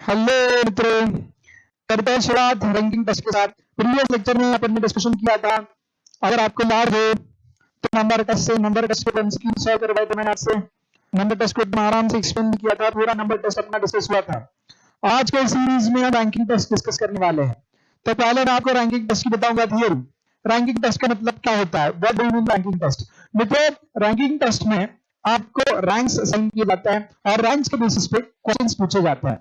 Hello मित्रों, करते हैं शुरुआत रैंकिंग टेस्ट के साथ। प्रीवियस लेक्चर में अपन ने डिस्कशन किया था, अगर आपको याद हो तो नंबर टेस्ट को एमसीक्यू सॉल्व करवाए थे मैंने आपसे। नंबर टेस्ट को एकदम आराम से एक्सप्लेन किया था, पूरा नंबर टेस्ट अपना डिस्कस हुआ था। आज के सीरीज में हम रैंकिंग टेस्ट डिस्कस करने वाले हैं। तो पहले मैं आपको रैंकिंग टेस्ट की बताऊंगा थियरी। रैंकिंग टेस्ट का मतलब क्या होता है, what do you mean ranking test. मित्रों, रैंकिंग टेस्ट में आपको रैंक्स असाइन किए जाते हैं और रैंक्स के बेसिस पे क्वेश्चंस पूछे जाते हैं।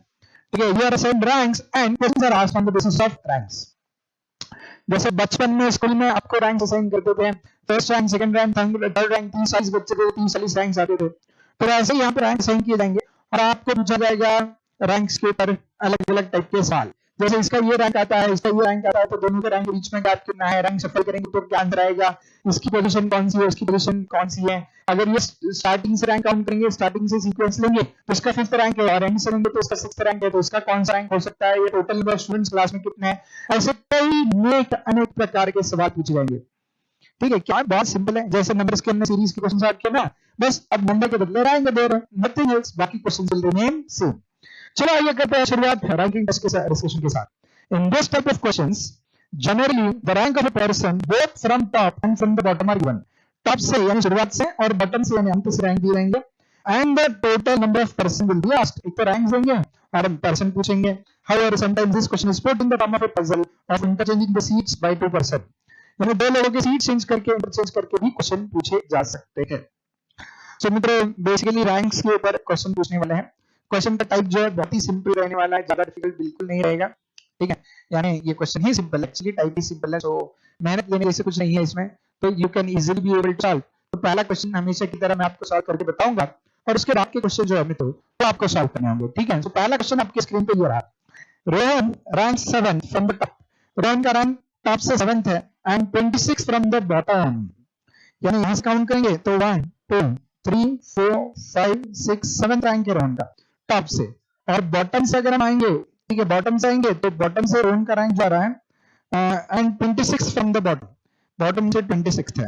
ठीक है, you are assigned ranks and questions are asked on the basis of ranks. जैसे बचपन में स्कूल में आपको रैंक असाइन करते थे, first rank, second rank, third rank, 30 बच्चे थे, 30 रैंक्स आते थे। तो ऐसे ही यहाँ पे रैंक असाइन किए जाएंगे और आपको पूछा जाएगा रैंक्स के ऊपर अलग अलग टाइप के सवाल। जैसे इसका ये रैंक आता है, इसका ये रैंक आता है, तो दोनों के रैंक के बीच में गैप कितना है, रैंक सफल करेंगे तो क्या आंसर आएगा, इसकी पोजीशन कौन सी है, उसकी पोजीशन कौन सी है। अगर ये स्टार्टिंग से रैंक काउंट करेंगे, स्टार्टिंग से सीक्वेंस लेंगे तो इसका 5th रैंक है, और एंड से लेंगे तो इसका 6th रैंक है, तो इसका कौन सा रैंक हो सकता है, ये टोटल नंबर स्टूडेंट्स क्लास में कितने हैं। ऐसे कई अनेक प्रकार के सवाल पूछे जाएंगे। ठीक है, क्या बहुत सिंपल है, जैसे नंबर्स के अंदर सीरीज के क्वेश्चन सॉल्व किए ना, बस अब नंबर के बदले रैंक दे रहे हैं, नथिंग एल्स, बाकी क्वेश्चन विल रिमेन सेम। चलो आइए करते हैं शुरुआत रैंकिंग टेस्ट के डिस्कशन के साथ। In this type of questions, generally the rank of a person both from top and from the bottom are given. Top से यानी शुरुआत से और bottom से यानी अंत से रैंक दिए जाएंगे। And the total number of person will be asked. एक तो रैंक देंगे और पर्सन पूछेंगे। However, sometimes this question is put in the form of a puzzle of interchanging the seats by 2 person. यानी दो लोगों के सीट चेंज करके इंटरचेंज करके भी क्वेश्चन पूछे जा सकते हैं। So मित्रों, बेसिकली रैंक्स के ऊपर क्वेश्चन पूछने वाले हैं। क्वेश्चन का टाइप जो है बहुत ही सिंपल रहने वाला है, ज्यादा डिफिकल्ट बिल्कुल नहीं रहेगा। ठीक है, यानी ये क्वेश्चन ही सिंपल है, एक्चुअली टाइप ही सिंपल है, तो मेहनत लेने जैसे कुछ नहीं है इसमें, तो you can easily be able to solve. तो पहला क्वेश्चन हमेशा की तरह मैं आपको सॉल्व करके बताऊंगा और उसके बाद के क्वेश्चन जो है मित्रों वो आपको सॉल्व करने होंगे। ठीक है, तो पहला क्वेश्चन आपके स्क्रीन पे ये रहा। Rohan rank 7 from the top. Rohan का रैंक टॉप से 7th है एंड 26 फ्रॉम द बॉटम। यानी यहां से काउंट करेंगे तो 1 2 3 4 5 6 7 रैंक है रोहन का टॉप से। और बॉटम से अगर हम आएंगे, ठीक है, बॉटम से आएंगे तो बॉटम से रोहन का रैंक जा रहा है and 26 from the bottom, bottom से 26 है।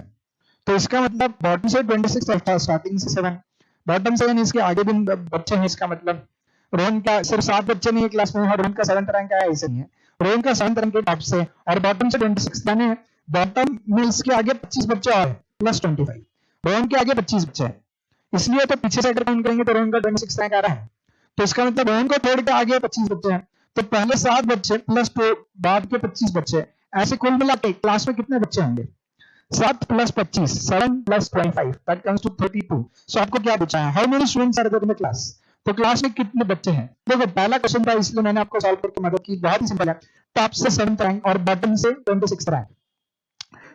तो इसका मतलब बॉटम से 26 था, स्टार्टिंग से 7, बॉटम से यानी इसके आगे भी बच्चे हैं। इसका मतलब रोहन का सिर्फ 7 बच्चे नहीं है क्लास में, रोहन का 7th रैंक आया, ऐसे नहीं है। रोहन का 7th रैंक है टॉप से और बॉटम से 26, यानी बॉटम में इसके आगे 25 बच्चे और प्लस 25, रोहन के आगे 25 बच्चे हैं। इसलिए तो पीछे से अगर काउंट करेंगे तो रोहन का 26 रैंक आ रहा है। तो इसका मतलब रोहन को छोड़ के आगे 25 बच्चे हैं, तो पहले 7 बच्चे प्लस बाद के 25 बच्चे, ऐसे कुल मिला के क्लास में कितने बच्चे होंगे, 7 plus 25, 7 plus 25, that comes to 32। So आपको क्या पूछा है, how many students are there in the class. तो क्लास में कितने बच्चे हैं। देखो पहला क्वेश्चन था इसलिए मैंने आपको सॉल्व करके मदद की, बहुत ही सिंपल है। टॉप से 7th रैंक और बॉटम से 26th रैंक,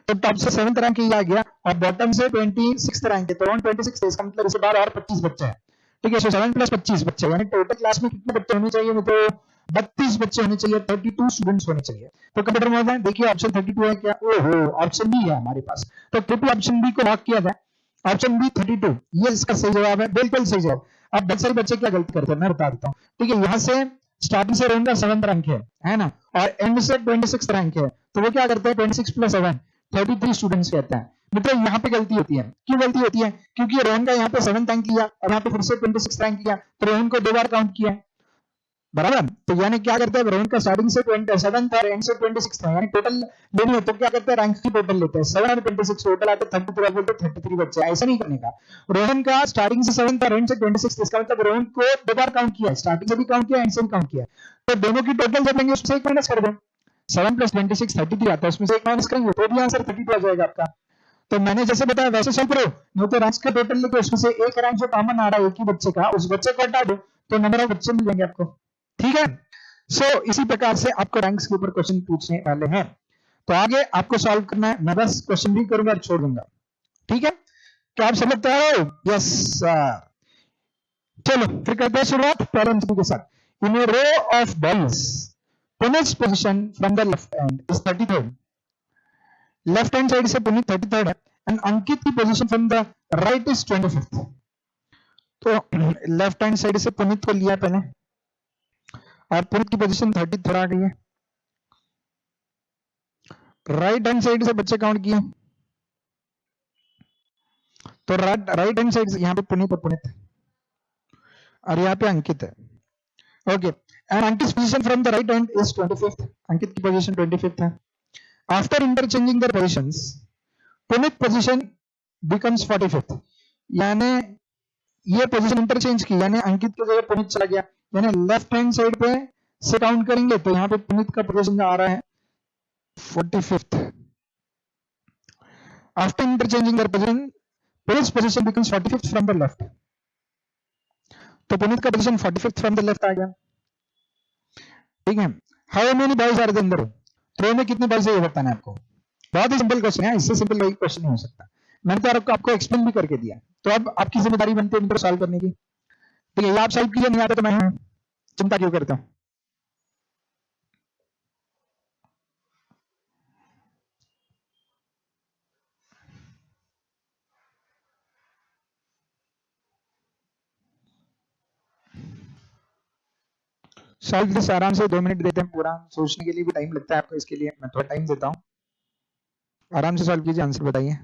तो टॉप से 7th रैंक ही आ गया और बॉटम से 26th रैंक है, तो अराउंड 26 है, इसका मतलब इसके बाद और 25 बच्चे हैं। ठीक है, सो 7 प्लस 25 बच्चे, यानी टोटल क्लास में कितने बच्चे होने चाहिए, तो 32 बच्चे होने चाहिए, 32 स्टूडेंट्स होने चाहिए। तो कंप्यूटर में होता है, देखिए ऑप्शन 32 है क्या, ओहो ऑप्शन बी है हमारे पास, तो ट्रिपल ऑप्शन बी को लॉक किया जाए। ऑप्शन बी 32, ये इसका सही जवाब है, बिल्कुल सही जवाब। अब बहुत सारे बच्चे क्या गलती करते हैं मैं बता देता हूँ। ठीक है, यहाँ से स्टार्टिंग से रोहन का 7th रैंक है ना, और एंड से 26th रैंक है, तो वो क्या करते हैं 26 प्लस 7 33 स्टूडेंट्स कहते हैं। मतलब यहाँ पे गलती होती है, क्यों गलती होती है, क्योंकि रोहन का यहाँ पे 7th रैंक लिया और यहाँ पे फिर से 26 रैंक किया, तो रोहन को 2 बार काउंट किया, बराबर। तो यानी क्या करते हैं, रोहन का स्टार्टिंग से 27 था और एंड से 26 था, यानी टोटल लेनी हो तो क्या करते हैं, रैंक की टोटल लेते हैं, 7 और 26 टोटल आते 33, बोलते 33 बच्चे, ऐसा नहीं करने का। रोहन का स्टार्टिंग से 7 था और एंड से 26, इसका मतलब रोहन को 2 बार काउंट किया, स्टार्टिंग से भी काउंट किया, एंड से भी काउंट किया, तो दोनों की टोटल जब लेंगे उसमें एक माइनस कर दो, 7 प्लस 26 33 आता है, उसमें से एक माइनस करेंगे तो भी आंसर 32 आ जाएगा आपका। तो मैंने जैसे बताया वैसे सॉल्व करो, नहीं तो रैंक्स का टोटल लेके उसमें से एक रैंक जो कॉमन आ रहा है एक ही बच्चे का, उस बच्चे को हटा दो तो नंबर ऑफ बच्चे मिल जाएंगे आपको। ठीक है, सो इसी प्रकार से आपको रैंक्स के ऊपर क्वेश्चन पूछने वाले हैं। तो आगे आपको सॉल्व करना है, मैं बस क्वेश्चन भी करूंगा और छोड़ दूंगा। ठीक है, क्या आप समझ तैयार हो, यस सर। चलो फिर करते हैं शुरुआत पहले एमसीक्यू के साथ। In a row of balls, Puneet's position from the left hand is 33rd, left hand side से पुनीत 33rd है एंड अंकित की position from the right is 25th। तो लेफ्ट हैंड साइड से पुनीत को लिया पहले और पुनीत की पोजीशन 33rd आ गई है। राइट हैंड साइड से बच्चे काउंट किए, तो राइट हैंड साइड से यहाँ पे पुनीत और पुनीत और यहाँ पे अंकित है। Okay and Ankit position from the right hand is 25th. Ankit की पोजीशन 25th है. After interchanging their positions Puneet position becomes 45th. यानी ये पोजीशन इंटरचेंज की, यानी अंकित की जगह पुनीत चला गया, यानी लेफ्ट हैंड साइड पे से काउंट करेंगे तो यहाँ पे पुनीत का पोजीशन आ रहा है 45th. After interchanging their position Puneet position becomes 45th from the left. तो पुनीत का position 45th from the left आ गया. ठीक है. How many boys are there? Row में कितने बॉयज है ये बताना है आपको. बहुत ही सिंपल क्वेश्चन है, इससे सिंपल कोई क्वेश्चन नहीं हो सकता. मैंने तो आपको एक्सप्लेन भी करके दिया, तो अब आपकी जिम्मेदारी बनती है इनको सॉल्व करने की. ठीक है, ये आप सॉल्व कीजिए, नहीं आता तो मैं हूं, चिंता क्यों करता हूं. सॉल्व दिस आराम से 2 मिनट देते हैं, पूरा सोचने के लिए भी टाइम लगता है आपको, इसके लिए मैं थोड़ा टाइम देता हूं. आराम से सॉल्व कीजिए, आंसर बताइए.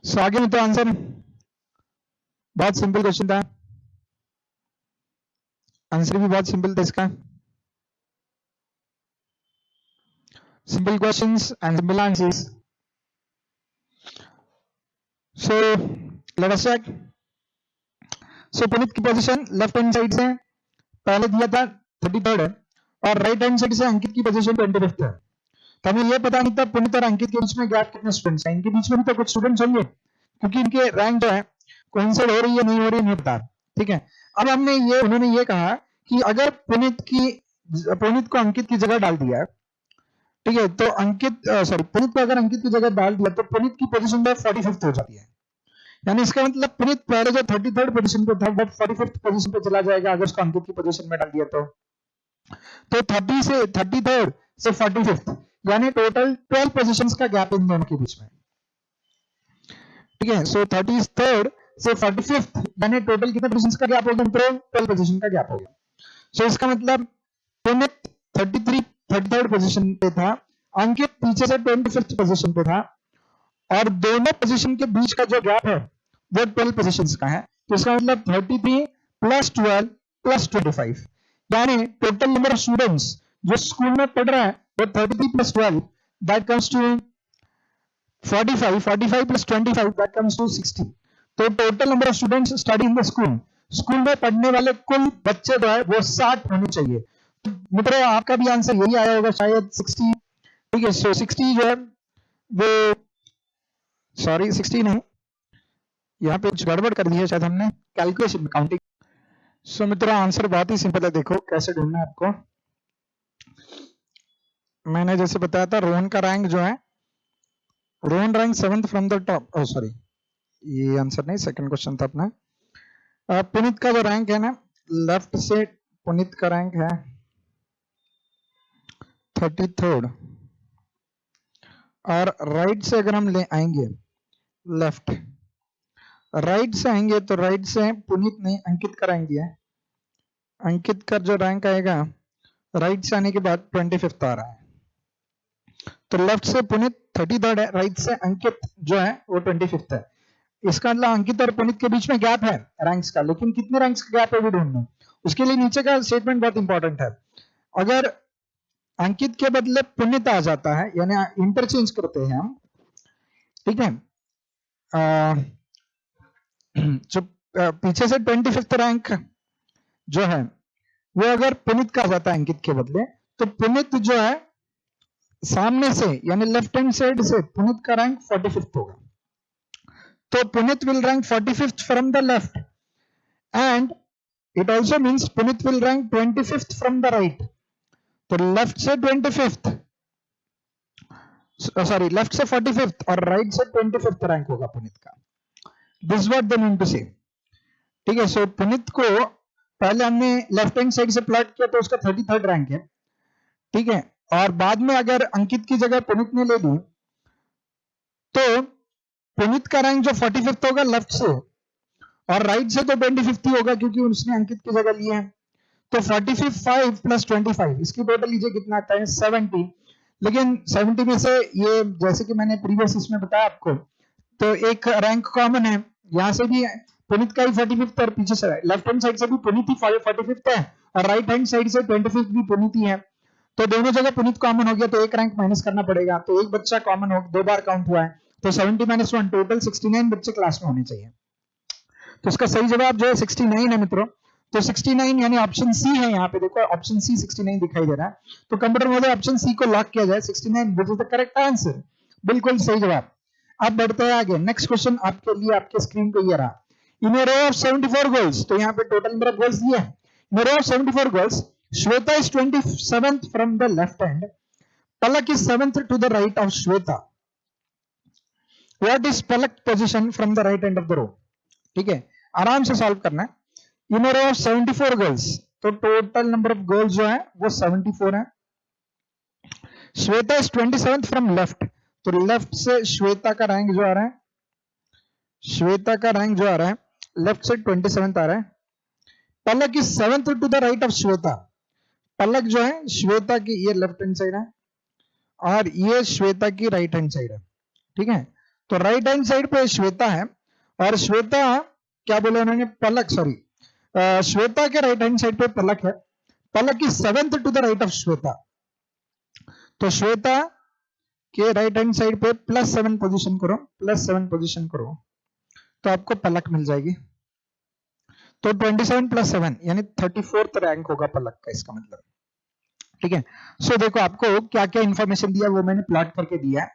सो आगे में तो आंसर बहुत सिंपल क्वेश्चन था, आंसर भी बहुत सिंपल था इसका. Simple questions and simple answers. So let us check. So Puneet की पोजीशन लेफ्ट हैंड साइड से पहले दिया था 33rd है, और राइट हैंड साइड से अंकित की पोजीशन 25th है. तो हमें ये पता नहीं था पुनीत और अंकित के बीच में गैप कितने स्टूडेंट्स हैं. इनके बीच में भी तो कुछ स्टूडेंट्स होंगे, क्योंकि इनके रैंक जो है कोइंसाइड हो रही है नहीं हो रही नहीं पता. ठीक है. अब उन्होंने ये कहा कि अगर पुनीत को अंकित की जगह डाल दिया, ठीक है, तो पुनीत को अगर अंकित की जगह डाल दिया तो पुनीत की पोजीशन जो 45th हो जाती है. यानी इसका मतलब पुनीत पहले जो 33rd पोजीशन पे था वो 45th पोजीशन पे चला जाएगा अगर उसको अंकित की पोजीशन में डाल दिया तो 33rd से 45th, यानी टोटल 12 पोजीशंस का गैप इन दोनों के बीच में. ठीक है. सो 33rd से 45th यानी टोटल कितने पोजीशंस का गैप हो गया? 12 पोजीशन का गैप हो गया. सो इसका मतलब पुनीत 33rd पोजीशन पे था, अंकित पीछे से 25th पोजीशन पे था, और दोनों पोजीशन के बीच का जो गैप है वो 12 पोजीशंस का है. तो इसका मतलब 33 प्लस 12 प्लस 25, यानी टोटल नंबर ऑफ स्टूडेंट्स जो स्कूल में पढ़ रहा है वो 33 plus 12 that comes to 45, 45 plus 25 that comes to 60. तो total number of students study in the school में पढ़ने वाले कुल बच्चे जो है वो 60 होने चाहिए. मित्रों आपका भी आंसर यही आया होगा शायद 60. ठीक है. सो 60 जो है वो, सॉरी 60 नहीं, यहाँ पे कुछ गड़बड़ कर दी है शायद हमने कैलकुलेशन में, काउंटिंग. सो मित्रों आंसर बहुत ही सिंपल है. देखो कैसे ढूंढना है आपको. मैंने जैसे बताया था रोहन का रैंक जो है, Rohan rank 7th from the top. Oh sorry, ये आंसर नहीं, सेकंड क्वेश्चन था अपना. पुनीत का जो रैंक है ना, लेफ्ट से पुनीत का रैंक है 33rd, और राइट से अगर हम ले आएंगे, लेफ्ट राइट से आएंगे तो राइट से पुनीत नहीं अंकित का रैंक दिया है. अंकित का जो रैंक आएगा राइट से आने के बाद 25th आ रहा है. तो लेफ्ट से पुनीत 33rd है, राइट से अंकित जो है वो 25th है। इसका मतलब अंकित और पुनीत के बीच में गैप है रैंक्स का, लेकिन कितने रैंक्स का गैप है वो ढूंढना। उसके लिए नीचे का स्टेटमेंट बहुत इंपॉर्टेंट है। अगर अंकित के बदले पुनीत आ जाता है, यानी इंटरचेंज करते हैं हम, ठीक है, जो पीछे से 25th रैंक जो है वो अगर पुनीत का आ जाता है अंकित के बदले, तो पुनीत जो है सामने से यानी लेफ्ट हैंड साइड से पुनीत का रैंक 45th होगा। तो Puneet will rank 45th from the left and it also means Puneet will rank 25th from the right. तो लेफ्ट से 25th, सॉरी लेफ्ट से 45th और राइट से 25th रैंक होगा पुनीत का। This what they mean to say, ठीक है। सो पुनीत को पहले हमने लेफ्ट हैंड साइड से प्लॉट किया तो उसका 33rd रैंक है, ठीक है, और बाद में अगर अंकित की जगह पुनीत ने ले ली तो पुनीत का रैंक जो 45th होगा लेफ्ट से, और राइट से तो 25th ही होगा क्योंकि उसने अंकित की जगह ली है। तो 45 प्लस 25 इसकी टोटल लीजिए कितना आता है 70। लेकिन 70 में से ये जैसे कि मैंने प्रीवियस इसमें बताया आपको, तो एक रैंक कॉमन है, यहां से भी पुनीत का ही 45th और पीछे से लेफ्ट हैंड साइड से भी पुनीत ही 45th है और राइट हैंड साइड से 25th भी पुनीत ही है। तो दोनों जगह पुनीत कॉमन हो गया तो एक रैंक माइनस करना पड़ेगा, तो एक बच्चा कॉमन हो, 2 बार काउंट हुआ है, तो 70 - 1 टोटल 69 बच्चे क्लास में होने चाहिए। तो इसका सही जवाब जो है 69 है मित्रों। तो 69 यानी ऑप्शन सी है, यहाँ पे देखो ऑप्शन सी 69 दिखाई दे रहा है। तो कंप्यूटर मोड ऑप्शन सी को लॉक किया जाए, 69 this is the correct answer, बिल्कुल सही जवाब। अब बढ़ते हैं आगे, नेक्स्ट क्वेश्चन आपके लिए आपके स्क्रीन पे ये रहा। इन रो ऑफ 74 गोल्स, तो यहाँ पे टोटल नंबर ऑफ गोल्स दिए हैं। In row of 74 goals Shweta is 27th from the left hand, Palak is 7th to the right of Shweta. What is Palak position from the right hand of the row, ठीक है, आराम से solve करना है। In row of 74 girls, तो total number of girls जो है वो 74 है। Shweta is 27th from left, तो लेफ्ट से श्वेता का रैंक जो आ रहा है, श्वेता का रैंक जो आ रहा है लेफ्ट से 27th आ रहा है। Palak is 7th to the right of Shweta, Palak जो है श्वेता की ये लेफ्ट हैंड साइड है और ये श्वेता की राइट हैंड साइड है, ठीक है। तो राइट हैंड साइड पे श्वेता है और श्वेता क्या बोले उन्होंने, पलक, सॉरी श्वेता के राइट हैंड साइड पे पलक है, पलक की 7th to the right of Shweta. तो श्वेता के राइट हैंड साइड पे +7 पोजीशन करो, +7 पोजीशन करो तो आपको पलक मिल जाएगी। तो 27 + 7 यानी 34th रैंक होगा पलक का, इसका मतलब, ठीक है। सो देखो आपको क्या क्या इंफॉर्मेशन दिया वो मैंने प्लॉट करके दिया है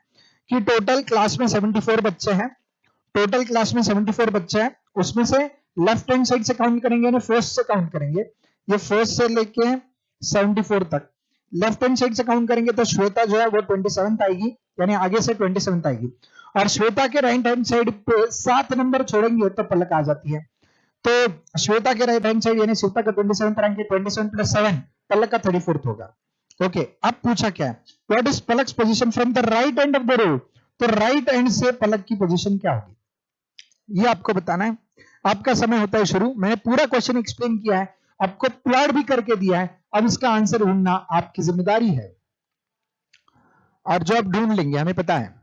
कि टोटल क्लास में 74 बच्चे हैं, टोटल क्लास में 74 बच्चे हैं, उसमें से लेफ्ट हैंड साइड से काउंट करेंगे यानी फर्स्ट से काउंट करेंगे, ये फर्स्ट से लेके 74 तक लेफ्ट हैंड साइड से काउंट करेंगे तो श्वेता जो है वो 27th आएगी, यानी आगे से 27th आएगी, और श्वेता के राइट हैंड साइड पे 7 नंबर छोड़ेंगे तो पलक आ जाती है। तो श्वेता के राइट हैंड साइड यानी श्वेता का 27th रैंक है, 27 + 7 पलक का 34th होगा। ओके, अब पूछा क्या है, what is Palak's position from the right hand of the row, तो राइट हैंड से पलक की पोजीशन क्या होगी ये आपको बताना है। आपका समय होता है शुरू, मैंने पूरा क्वेश्चन एक्सप्लेन किया है, आपको प्लॉट भी करके दिया है, अब इसका आंसर ढूंढना आपकी जिम्मेदारी है और जो आप ढूंढ लेंगे हमें पता है।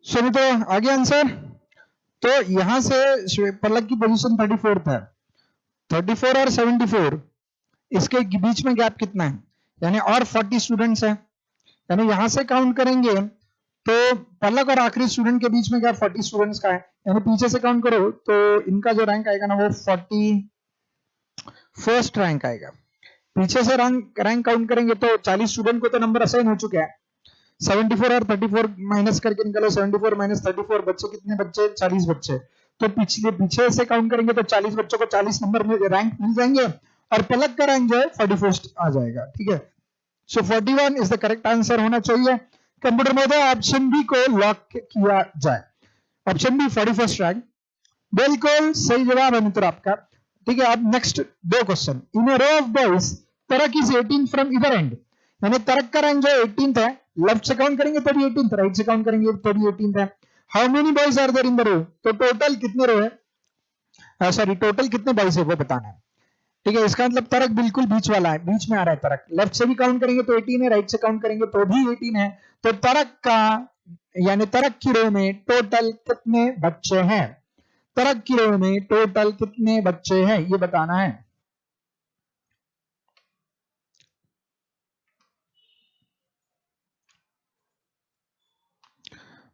सुनो तो आगे आंसर, तो यहां से पलक की पोजीशन 34th है, 34 और 74 इसके बीच में गैप कितना है, यानी और 40 स्टूडेंट्स हैं, यानी यहां से काउंट करेंगे तो पलक और आखिरी स्टूडेंट के बीच में गैप 40 स्टूडेंट्स का है, यानी पीछे से काउंट करो तो इनका जो रैंक आएगा ना वो 41st रैंक आएगा। पीछे से रैंक काउंट करेंगे तो 40 स्टूडेंट को तो नंबर असाइन हो चुके हैं, 74 और 34 माइनस करके निकालो, 74 माइनस 34 बच्चे कितने बच्चे, 40 बच्चे। तो पीछे से काउंट करेंगे तो 40 बच्चों को 40 नंबर में रैंक मिल जाएंगे और पलक का रैंक जो है 41st आ जाएगा। ठीक है, सो 41 इज द करेक्ट आंसर होना चाहिए। कंप्यूटर में ऑप्शन बी को लॉक किया जाए, ऑप्शन बी 41st रैंक बिल्कुल सही जवाब है मित्र आपका। ठीक है, अब नेक्स्ट दो question. In a row of boys Tarak is 18 from इधर एंड, यानी तरक का रैंक जो 18th है, लेफ्ट से काउंट करेंगे तो भी 18th, राइट से काउंट करेंगे तो भी 18th है। How many boys are there in the row, तो टोटल कितने रो है, सॉरी टोटल कितने बॉयज है वो बताना है। ठीक है, इसका मतलब तरक बिल्कुल बीच वाला है, बीच में आ रहा है तरक, लेफ्ट से भी काउंट करेंगे तो 18 है, राइट से काउंट करेंगे तो भी 18 है। तो तरक का यानी तरक की रो में टोटल कितने बच्चे हैं, तरक की रो में टोटल कितने बच्चे हैं ये बताना है।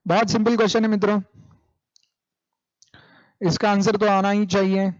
बहुत सिंपल क्वेश्चन है मित्रों, इसका आंसर तो आना ही चाहिए।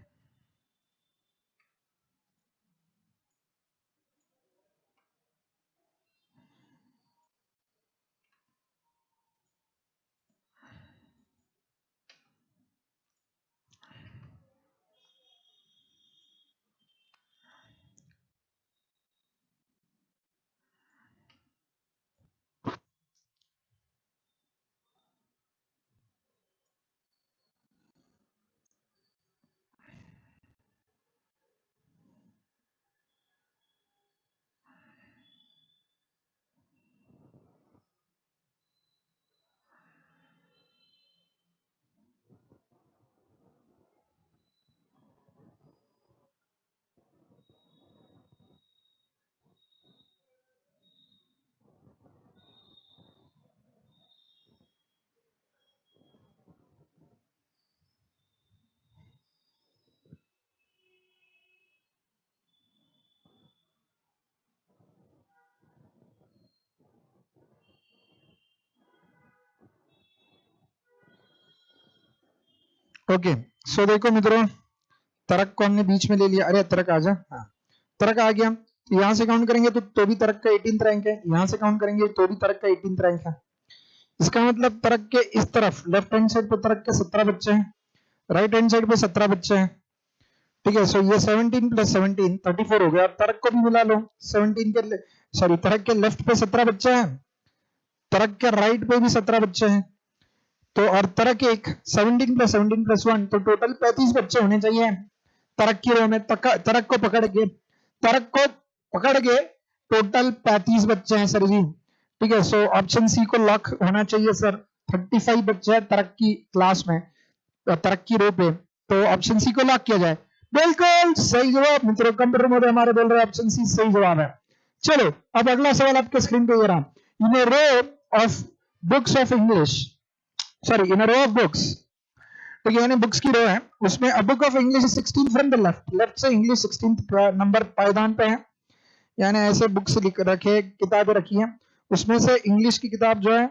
ओके, सो देखो मित्रों, तरक को हमने बीच में ले लिया, अरे तरक आ जा, हाँ तरक आ गया, तो यहां से काउंट करेंगे तो भी तरक का 18th रैंक है, यहां से काउंट करेंगे तो भी तरक का 18th रैंक है। इसका मतलब तरक के इस तरफ लेफ्ट हैंड साइड पे तरक के 17 बच्चे हैं, राइट हैंड साइड पे 17 बच्चे हैं। ठीक है, सो ये 17 प्लस 17 34 हो गया। अब तरक को भी मिला लो, 17 के सॉरी तरक के लेफ्ट पे 17 बच्चे हैं, तरक के राइट पे भी 17 बच्चे हैं, तो और तरक एक 17 प्लस 17 प्लस 1 तो टोटल 35 बच्चे होने चाहिए तरक की रो में। तरक को पकड़ के टोटल 35 बच्चे हैं सर जी। ठीक है, सो ऑप्शन सी को लॉक होना चाहिए सर, 35 बच्चे हैं तरक की क्लास में, तरक की रो पे, तो ऑप्शन सी को लॉक किया जाए। बिल्कुल सही जवाब मित्रों, कंप्यूटर मोड हमारे बोल रहे हैं ऑप्शन सी सही जवाब है। चलो अब अगला सवाल आपके स्क्रीन पे ये रहा, in a row of books of English, sorry in a row of books, तो यानी बुक्स की रो है, उसमें a book of English 16 from the left, left से इंग्लिश 16th नंबर पायदान पे है, यानी ऐसे बुक्स लिख रखे, किताबें रखी हैं, उसमें से इंग्लिश की किताब जो है,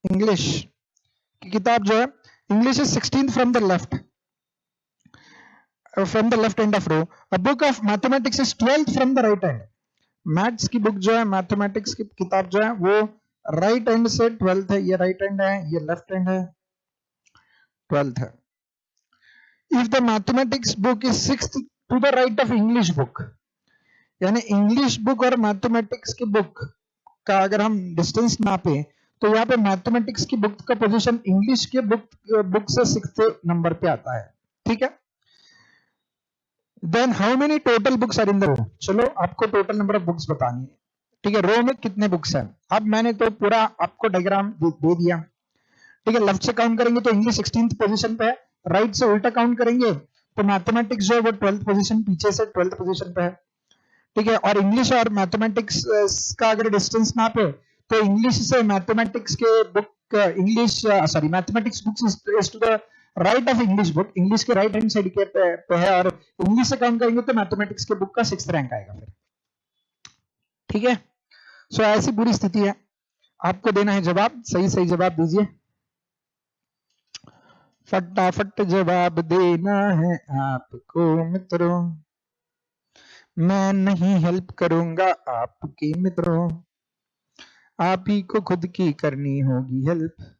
इंग्लिश की किताब जो है, English is 16th from the left, from the left end of row. A book of mathematics is 12th from the right hand, maths की बुक जो है, मैथमेटिक्स की किताब जो है वो राइट हैंड से 12th है, ये राइट हैंड है, ये लेफ्ट हैंड है, 12th है। If the mathematics book is 6th to the right of English book, यानी इंग्लिश बुक और मैथमेटिक्स की बुक का अगर हम डिस्टेंस नापे तो यहाँ पे मैथमेटिक्स की बुक का पोजीशन इंग्लिश के बुक से 6th नंबर पे आता है। ठीक है, then how many total books are in the row, चलो आपको टोटल नंबर ऑफ बुक्स बतानी है। ठीक है, रो में कितने बुक्स हैं, अब मैंने तो पूरा आपको डायग्राम दे दिया। ठीक है, लेफ्ट से काउंट करेंगे तो इंग्लिश 16th पोजीशन पे है, राइट से उल्टा काउंट करेंगे तो मैथमेटिक्स जो है वो 12th पोजीशन, पीछे से 12th पोजीशन पे है। ठीक है, और इंग्लिश और मैथमेटिक्स का अगर डिस्टेंस नापे तो इंग्लिश से मैथमेटिक्स के book, English sorry mathematics books is to the right of English book, English के राइट हैंड साइड के पे है, और इंग्लिश से काउंट करेंगे तो मैथमेटिक्स के बुक का 6th रैंक आएगा फिर। ठीक है, सो ऐसी पूरी स्थिति है, आपको देना है जवाब, सही सही जवाब दीजिए, फटाफट जवाब देना है आपको मित्रों, मैं नहीं हेल्प करूंगा आपके मित्रों, आप ही को खुद की करनी होगी हेल्प।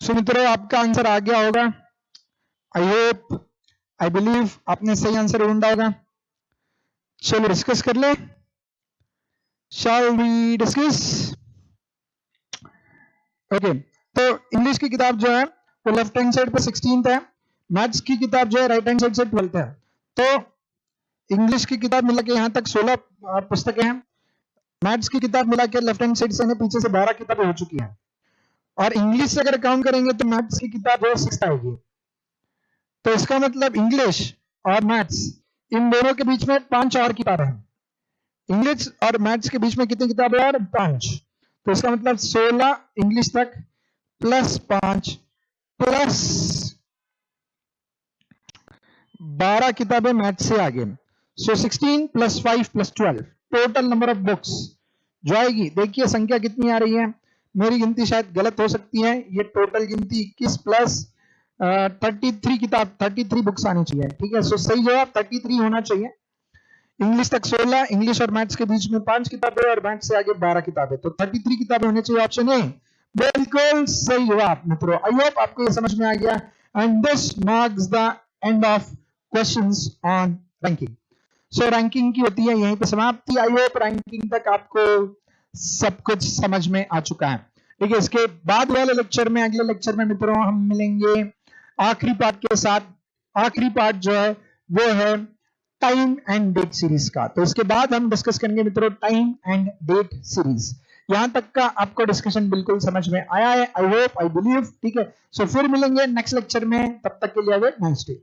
सो मित्रों आपका आंसर आ गया होगा, आई होप, आई बिलीव आपने सही आंसर ढूंढा होगा। चलो डिस्कस कर ले, शैल वी डिस्कस। ओके, तो इंग्लिश की किताब जो है वो लेफ्ट हैंड साइड पे 16th है, मैथ्स की किताब जो है राइट हैंड साइड से 12th है। तो इंग्लिश की किताब मिला के यहाँ तक 16 पुस्तकें हैं, मैथ्स की किताब मिला के लेफ्ट हैंड साइड से पीछे से 12 किताबें हो चुकी हैं, और इंग्लिश से अगर काउंट करेंगे तो मैथ्स की किताब जो 6 आएगी। तो इसका मतलब इंग्लिश और मैथ्स इन दोनों के बीच में 5 और किताबें हैं, इंग्लिश और मैथ्स के बीच में कितनी किताबें और 5, तो इसका मतलब 16 इंग्लिश तक प्लस 5 प्लस 12 किताबें मैथ्स से आगे, सो 16 plus 5 plus 12 total number of books जो आएगी। देखिए संख्या कितनी आ रही है, मेरी गिनती शायद गलत हो सकती है, ये टोटल गिनती 21 प्लस 33 किताब 33 बुक्स आनी चाहिए। ठीक है, सो सही जवाब 33 होना चाहिए। इंग्लिश तक 16, इंग्लिश और मैथ्स के बीच में 5 किताबें और मैथ्स से आगे 12 किताबें, तो 33 किताबें होनी चाहिए, ऑप्शन ए बिल्कुल सही जवाब मित्रों। आई होप आपको ये समझ में आ गया, and this marks the end of questions on ranking. So ranking की होती है यहीं पे समाप्ति। आई होप रैंकिंग तक आपको सब कुछ समझ में आ चुका है। ठीक है, इसके बाद वाले लेक्चर में, अगले लेक्चर में मित्रों हम मिलेंगे आखिरी पार्ट के साथ। आखिरी पार्ट जो है वो है टाइम एंड डेट सीरीज का, तो इसके बाद हम डिस्कस करेंगे मित्रों टाइम एंड डेट सीरीज। यहां तक का आपको डिस्कशन बिल्कुल समझ में आया है, आई होप, आई बिलीव। ठीक है, सो फिर मिलेंगे नेक्स्ट लेक्चर में, तब तक के लिए नाइस डे।